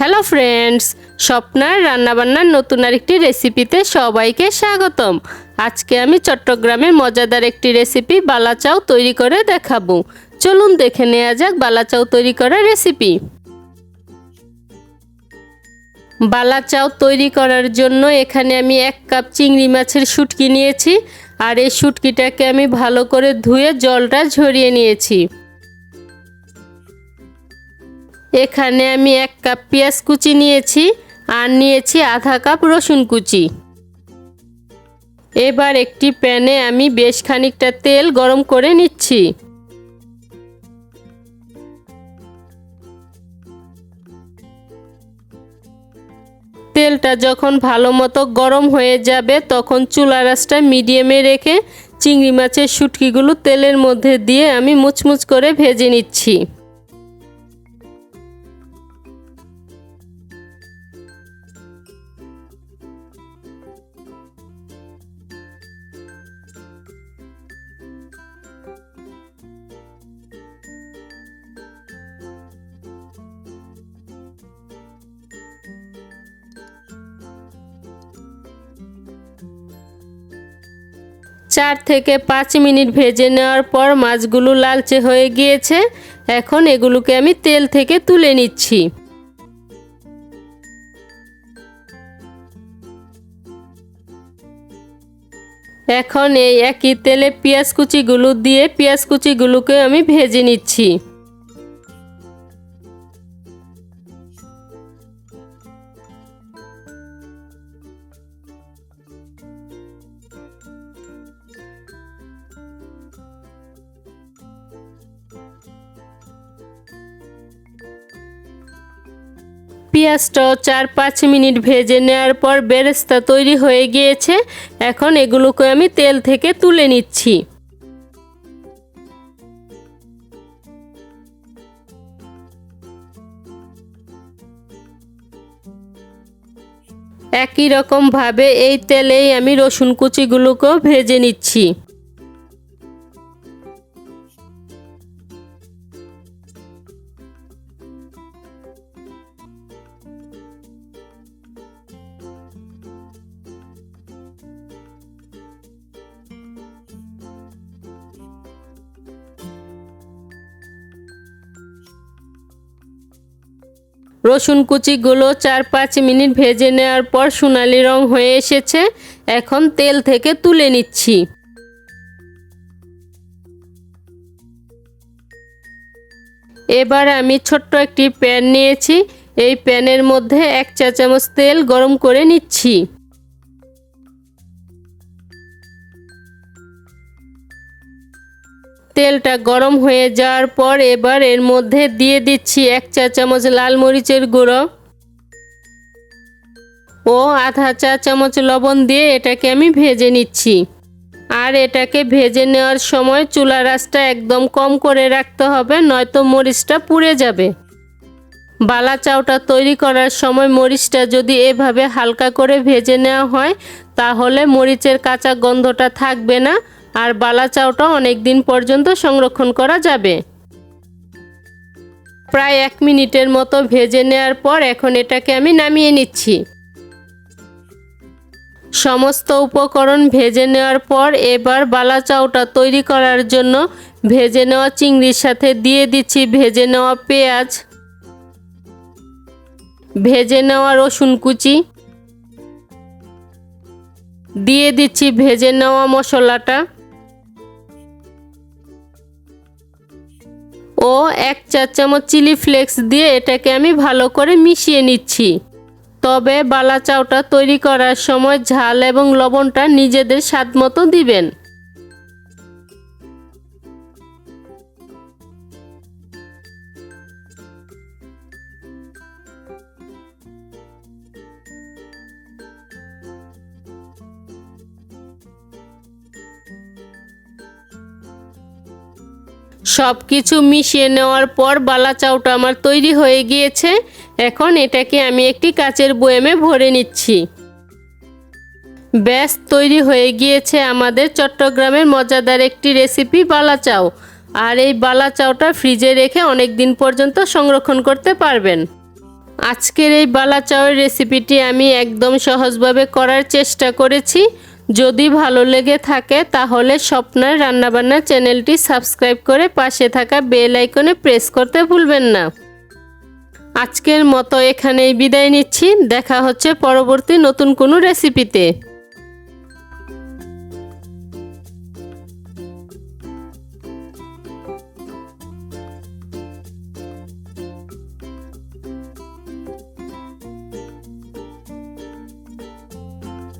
Hello friends, স্বপ্নার রান্নাবান্নার নতুন আরেকটি রেসিপিতে সবাইকে স্বাগতম। আজকে আমি চট্টগ্রামের মজাদার একটি রেসিপি বালাচাও তৈরি করে দেখাবো। চলুন দেখে নেওয়া যাক বালাচাও তৈরি করার রেসিপি। বালাচাও তৈরি করার জন্য এখানে আমি 1 কাপ চিংড়ি মাছের শুটকি নিয়েছি, আর এই শুটকিটাকে আমি ভালো করে ধুয়ে জলটা ঝরিয়ে নিয়েছি। এখানে আমি 1 কাপ পেঁয়াজ কুচি নিয়েছি আর নিয়েছি আধা কাপ রসুন কুচি। এবার একটি প্যানে আমি বেশ খানিকটা তেল গরম করে নিচ্ছি। তেলটা যখন ভালো মতো গরম হয়ে যাবে তখন চুলার আঁচটা মিডিয়ামে রেখে চিংড়ি মাছের শুটকিগুলো তেলের মধ্যে দিয়ে আমি মুচমুচ করে ভেজে নিচ্ছি। 4 থেকে 5 মিনিট ভেজে নেওয়ার পর মাছগুলো লালচে হয়ে গিয়েছে। এখন এগুলোকে আমি তেল থেকে তুলে নিচ্ছি। এখন এই একই তেলে পেঁয়াজ কুচিগুলো দিয়ে পেঁয়াজ কুচিগুলোকে আমি ভেজে নিচ্ছি। পেঁয়াজটাও 4-5 মিনিট ভেজে নেওয়ার পর বেরেস্তা তৈরি হয়ে গিয়েছে। এখন এগুলোকে আমি তেল থেকে তুলে নিচ্ছি। একই রকম ভাবে এই তেলেই আমি রসুন কুচিগুলোকেও ভেজে নিচ্ছি। রসুন কুচিগুলো 4-5 মিনিট ভেজে নেওয়ার পর সোনালি রং হয়ে এসেছে। এখন তেল থেকে তুলে নিচ্ছি। এবার আমি ছোট্ট একটি প্যান নিয়েছি। এই প্যানের মধ্যে 1 চা চামচ তেল গরম করে নিচ্ছি। তেলটা গরম হয়ে যাওয়ার পর এবার এর মধ্যে দিয়ে দিচ্ছি 1 চা চামচ লাল মরিচের গুঁড়ো ও আধা চা চামচ লবণ দিয়ে এটাকে আমি ভেজে নিচ্ছি। আর এটাকে ভেজে নেওয়ার সময় চুলার আঁচটা একদম কম করে রাখতে হবে, নয়তো মরিচটা পুড়ে যাবে। বালাচাওটা তৈরি করার সময় মরিচটা যদি এভাবে হালকা করে ভেজে নেওয়া হয় তাহলে মরিচের কাঁচা গন্ধটা থাকবে না, আর বালাচাওটা অনেক দিন পর্যন্ত সংরক্ষণ করা যাবে। প্রায় 1 মিনিটের মতো ভেজে নেওয়ার পর এখন এটাকে আমি নামিয়ে নিচ্ছি। সমস্ত উপকরণ ভেজে নেওয়ার পর এবার বালাচাওটা তৈরি করার জন্য ভেজে নেওয়া চিংড়ির সাথে দিয়ে দিচ্ছি ভেজে নেওয়া পেঁয়াজ, ভেজে নেওয়া রসুন কুচি, দিয়ে দিচ্ছি ভেজে নেওয়া মশলাটা ও 1 চা চামচ চিলি ফ্লেক্স দিয়ে এটাকে আমি ভালো করে মিশিয়ে নিচ্ছি। তবে বালাচাওটা তৈরি করার সময় ঝাল এবং লবণটা নিজেদের স্বাদ মতো দিবেন। সব কিছু মিশিয়ে নেওয়ার পর বালাচাওটা আমার তৈরি হয়ে গিয়েছে। এখন এটাকে আমি একটি কাচের বয়ামে ভরে নিচ্ছি। ব্যাস তৈরি হয়ে গিয়েছে আমাদের চট্টগ্রামের মজাদার একটি রেসিপি বালাচাও। আর এই বালাচাওটা ফ্রিজে রেখে অনেক দিন পর্যন্ত সংরক্ষণ করতে পারবেন। আজকের এই বালাচাওয়ের রেসিপিটি আমি একদম সহজভাবে করার চেষ্টা করেছি। যদি ভালো লেগে থাকে তাহলে স্বপ্নার রান্নাবান্না চ্যানেলটি সাবস্ক্রাইব করে পাশে থাকা বেল আইকনে প্রেস করতে ভুলবেন না। আজকের মতো এখানেই বিদায় নিচ্ছি। দেখা হচ্ছে পরবর্তী নতুন কোনো রেসিপিতে।